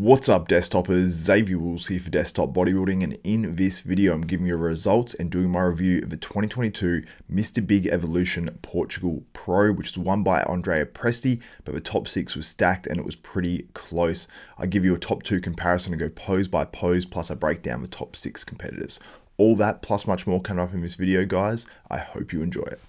What's up, desktopers? Xavier Wills here for Desktop Bodybuilding, and in this video I'm giving you results and doing my review of the 2022 Mr. Big Evolution Portugal Pro, which was won by Andrea Presti, but the top 6 was stacked and it was pretty close. I give you a top 2 comparison and go pose by pose, plus I break down the top 6 competitors. All that plus much more coming up in this video, guys. I hope you enjoy it.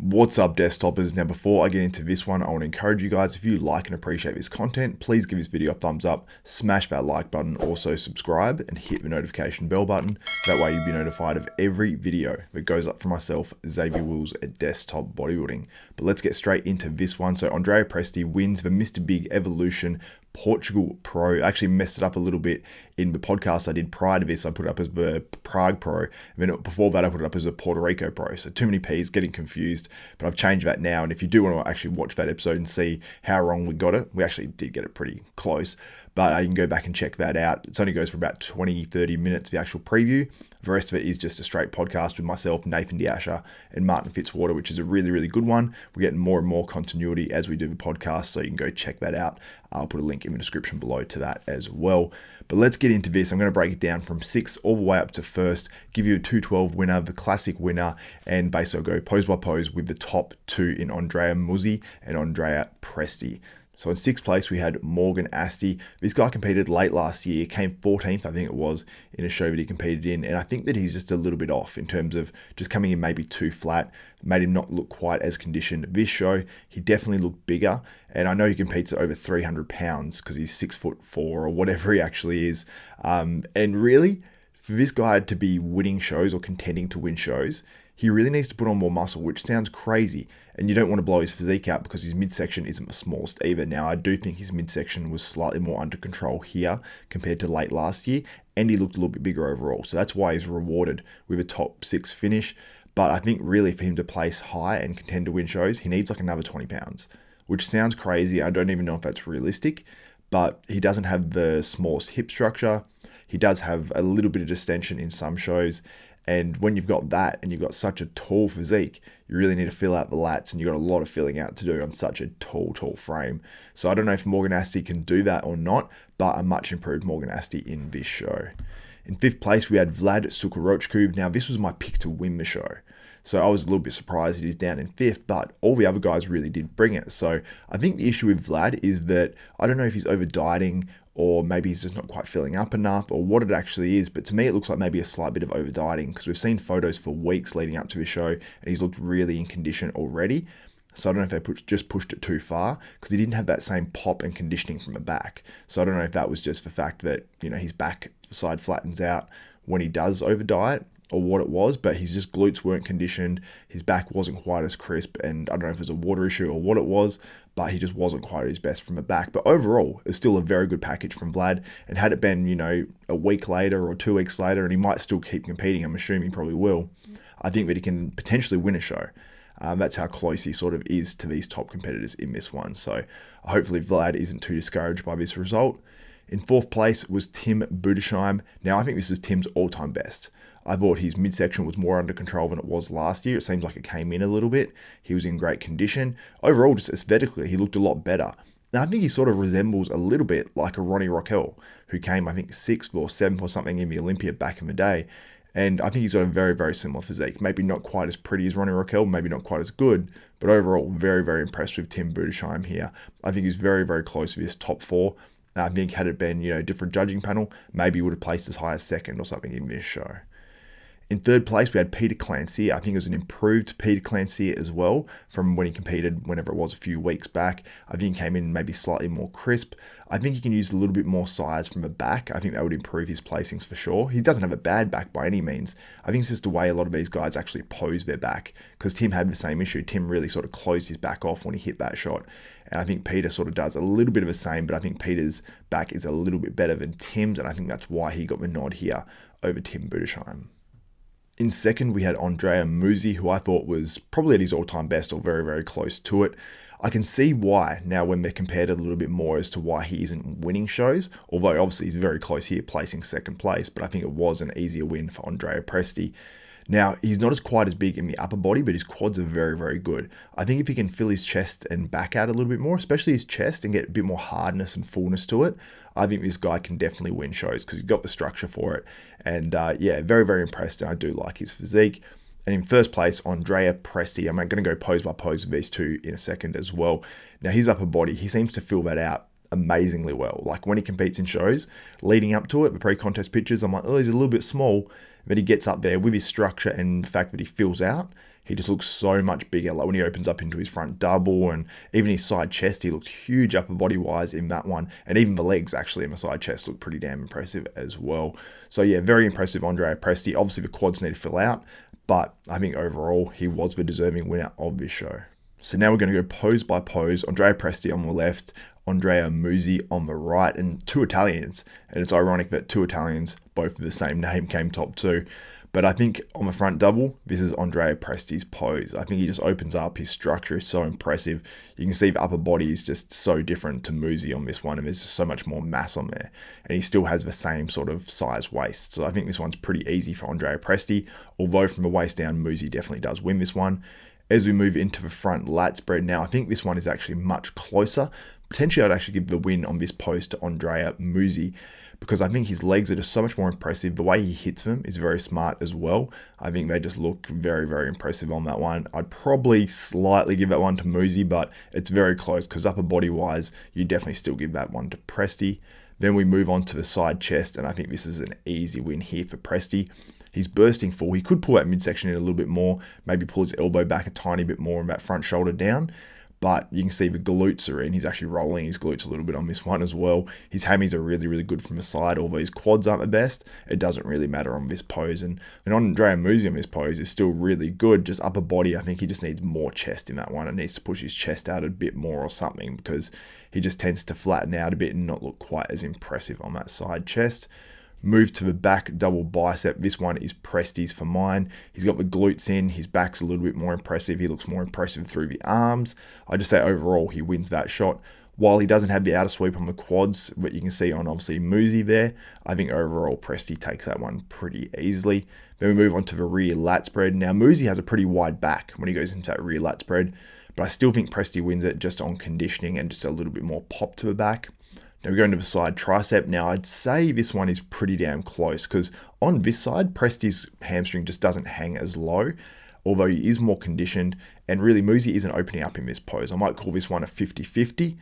What's up, desktopers? Now, before I get into this one, I want to encourage you guys, if you like and appreciate this content, please give this video a thumbs up, smash that like button, also subscribe and hit the notification bell button. That way you'll be notified of every video that goes up for myself, Xavier Wills at Desktop Bodybuilding. But let's get straight into this one. So Andrea Presti wins the Mr. Big Evolution Portugal Pro. I actually messed it up a little bit in the podcast I did prior to this. I put it up as the Prague Pro, and then before that I put it up as a Puerto Rico Pro. So too many P's, getting confused, but I've changed that now. And if you do want to actually watch that episode and see how wrong we got it, we actually did get it pretty close, but you can go back and check that out. It only goes for about 20-30 minutes, the actual preview. The rest of it is just a straight podcast with myself, Nathan D'Asher, and Martin Fitzwater, which is a really, really good one. We're getting more and more continuity as we do the podcast, so you can go check that out. I'll put a link in the description below to that as well. But let's get into this. I'm going to break it down from 6 all the way up to first, give you a 212 winner, the classic winner, and basically go pose by pose with the top 2 in Andrea Muzzi and Andrea Presti. So in 6th place, we had Morgan Asti. This guy competed late last year, came 14th, I think it was, in a show that he competed in. And I think that he's just a little bit off in terms of just coming in maybe too flat, made him not look quite as conditioned. This show, he definitely looked bigger. And I know he competes at over 300 pounds because he's 6'4" or whatever he actually is. And really, for this guy to be winning shows or contending to win shows, he really needs to put on more muscle, which sounds crazy. And you don't want to blow his physique out because his midsection isn't the smallest either. Now, I do think his midsection was slightly more under control here compared to late last year, and he looked a little bit bigger overall. So that's why he's rewarded with a top 6 finish. But I think really for him to place high and contend to win shows, he needs like another 20 pounds, which sounds crazy. I don't even know if that's realistic, but he doesn't have the smallest hip structure. He does have a little bit of distension in some shows. And when you've got that and you've got such a tall physique, you really need to fill out the lats, and you've got a lot of filling out to do on such a tall frame. So I don't know if Morgan Asti can do that or not, but a much improved Morgan Asti in this show. In 5th place, we had Vlad Sukhorotchkov. Now, this was my pick to win the show. So I was a little bit surprised that he's down in 5th, but all the other guys really did bring it. So I think the issue with Vlad is that I don't know if he's over dieting, or maybe he's just not quite filling up enough, or what it actually is. But to me, it looks like maybe a slight bit of over dieting, because we've seen photos for weeks leading up to his show, and he's looked really in condition already. So I don't know if they just pushed it too far, because he didn't have that same pop and conditioning from the back. So I don't know if that was just the fact that, you know, his back side flattens out when he does over diet, or what it was, but his just glutes weren't conditioned, his back wasn't quite as crisp, and I don't know if it was a water issue or what it was, but he just wasn't quite at his best from the back. But overall, it's still a very good package from Vlad, and had it been, you know, a week later or 2 weeks later, and he might still keep competing, I'm assuming he probably will, I think that he can potentially win a show. That's how close he sort of is to these top competitors in this one. So hopefully Vlad isn't too discouraged by this result. In 4th place was Tim Budesheim. Now, I think this is Tim's all-time best. I thought his midsection was more under control than it was last year. It seems like it came in a little bit. He was in great condition. Overall, just aesthetically, he looked a lot better. Now, I think he sort of resembles a little bit like a Ronnie Rockell, who came, I think, 6th or 7th or something in the Olympia back in the day. And I think he's got a very, very similar physique. Maybe not quite as pretty as Ronnie Rockell, maybe not quite as good, but overall, very, very impressed with Tim Budesheim here. I think he's very, very close to this top 4. I think had it been, you know, different judging panel, maybe he would have placed as high as 2nd or something in this show. In 3rd place, we had Peter Clancy. I think it was an improved Peter Clancy as well from when he competed, whenever it was a few weeks back. I think he came in maybe slightly more crisp. I think he can use a little bit more size from the back. I think that would improve his placings for sure. He doesn't have a bad back by any means. I think it's just the way a lot of these guys actually pose their back, because Tim had the same issue. Tim really sort of closed his back off when he hit that shot. And I think Peter sort of does a little bit of the same, but I think Peter's back is a little bit better than Tim's, and I think that's why he got the nod here over Tim Budesheim. In 2nd, we had Andrea Muzzi, who I thought was probably at his all-time best or very, very close to it. I can see why now when they're compared a little bit more as to why he isn't winning shows, although obviously he's very close here, placing second place, but I think it was an easier win for Andrea Presti. Now, he's not quite as big in the upper body, but his quads are very, very good. I think if he can fill his chest and back out a little bit more, especially his chest, and get a bit more hardness and fullness to it, I think this guy can definitely win shows because he's got the structure for it. And yeah, very, very impressed, and I do like his physique. And in first place, Andrea Presti. I'm going to go pose by pose with these two in a second as well. Now, his upper body, he seems to fill that out amazingly well. Like when he competes in shows, leading up to it, the pre-contest pictures, I'm like, oh, he's a little bit small. But he gets up there with his structure and the fact that he fills out, he just looks so much bigger. Like when he opens up into his front double and even his side chest, he looks huge upper body wise in that one. And even the legs actually in the side chest look pretty damn impressive as well. So yeah, very impressive Andrea Presti. Obviously the quads need to fill out, but I think overall he was the deserving winner of this show. So now we're going to go pose by pose. Andrea Presti on the left, Andrea Musi on the right, and two Italians. And it's ironic that two Italians, both of the same name, came top two. But I think on the front double, this is Andrea Presti's pose. I think he just opens up. His structure is so impressive. You can see the upper body is just so different to Musi on this one, and there's just so much more mass on there. And he still has the same sort of size waist. So I think this one's pretty easy for Andrea Presti, although from the waist down, Musi definitely does win this one. As we move into the front lat spread now, I think this one is actually much closer. Potentially, I'd actually give the win on this pose to Andrea Musi because I think his legs are just so much more impressive. The way he hits them is very smart as well. I think they just look very, very impressive on that one. I'd probably slightly give that one to Musi, but it's very close because upper body wise, you definitely still give that one to Presti. Then we move on to the side chest, and I think this is an easy win here for Presti. He's bursting full. He could pull that midsection in a little bit more, maybe pull his elbow back a tiny bit more and that front shoulder down. But you can see the glutes are in. He's actually rolling his glutes a little bit on this one as well. His hammies are really, really good from the side, although his quads aren't the best. It doesn't really matter on this pose. And Andrea Musi on this pose is still really good. Just upper body, I think he just needs more chest in that one. It needs to push his chest out a bit more or something because he just tends to flatten out a bit and not look quite as impressive on that side chest. Move to the back double bicep. This one is Presti's for mine. He's got the glutes in. His back's a little bit more impressive. He looks more impressive through the arms. I just say overall he wins that shot. While he doesn't have the outer sweep on the quads, but you can see on obviously Musi there, I think overall Presti takes that one pretty easily. Then we move on to the rear lat spread. Now Musi has a pretty wide back when he goes into that rear lat spread, but I still think Presti wins it just on conditioning and just a little bit more pop to the back. Now we go into the side tricep. Now I'd say this one is pretty damn close because on this side, Presti's hamstring just doesn't hang as low, although he is more conditioned. And really, Musi isn't opening up in this pose. I might call this one a 50-50.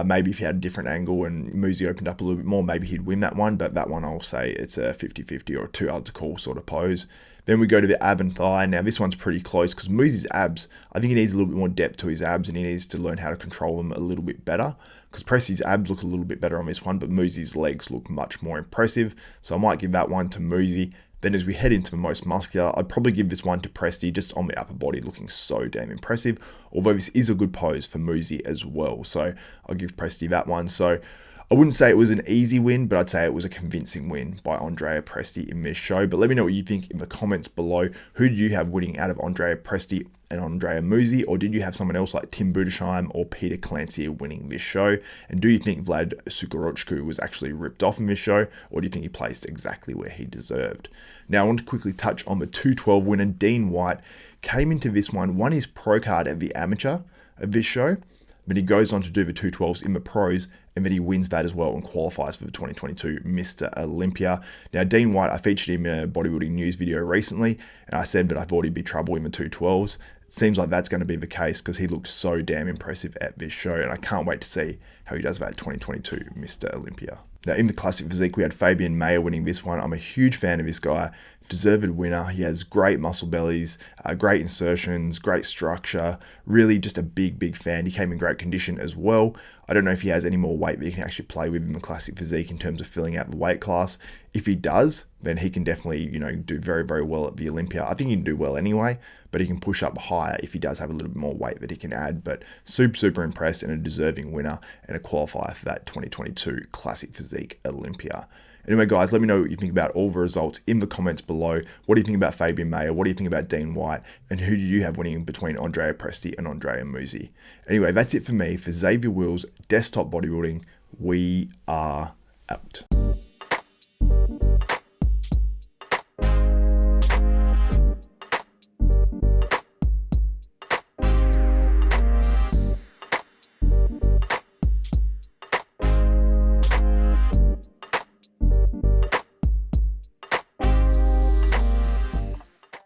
Maybe if he had a different angle and Musi opened up a little bit more, maybe he'd win that one. But that one, I'll say it's a 50-50 or a too hard to call sort of pose. Then we go to the ab and thigh. Now this one's pretty close because Musi's abs, I think he needs a little bit more depth to his abs and he needs to learn how to control them a little bit better because Presti's abs look a little bit better on this one, but Musi's legs look much more impressive. So I might give that one to Musi. Then as we head into the most muscular, I'd probably give this one to Presti just on the upper body looking so damn impressive. Although this is a good pose for Musi as well. So I'll give Presti that one. So I wouldn't say it was an easy win, but I'd say it was a convincing win by Andrea Presti in this show. But let me know what you think in the comments below. Who did you have winning out of Andrea Presti and Andrea Musi? Or did you have someone else like Tim Budesheim or Peter Clancier winning this show? And do you think Vlad Sukhorchku was actually ripped off in this show? Or do you think he placed exactly where he deserved? Now I want to quickly touch on the 212 winner. Dean White came into this one, won his pro card at the amateur of this show, but he goes on to do the 212s in the pros, and then he wins that as well and qualifies for the 2022 Mr. Olympia. Now, Dean White, I featured him in a bodybuilding news video recently, and I said that I thought he'd be trouble in the 212s. It seems like that's going to be the case because he looked so damn impressive at this show, and I can't wait to see how he does that 2022 Mr. Olympia. Now, in the classic physique, we had Fabian Mayer winning this one. I'm a huge fan of this guy. Deserved winner. He has great muscle bellies, great insertions, great structure. Really just a big, big fan. He came in great condition as well. I don't know if he has any more weight that he can actually play with in the classic physique in terms of filling out the weight class. If he does, then he can definitely, do very, very well at the Olympia. I think he can do well anyway, but he can push up higher if he does have a little bit more weight that he can add. But super, super impressed and a deserving winner and a qualifier for that 2022 Classic Physique Olympia. Anyway, guys, let me know what you think about all the results in the comments below. What do you think about Fabian Mayer? What do you think about Dean White? And who do you have winning between Andrea Presti and Andrea Musi? Anyway, that's it for me. For Xavier Wills, Desktop Bodybuilding, we are out.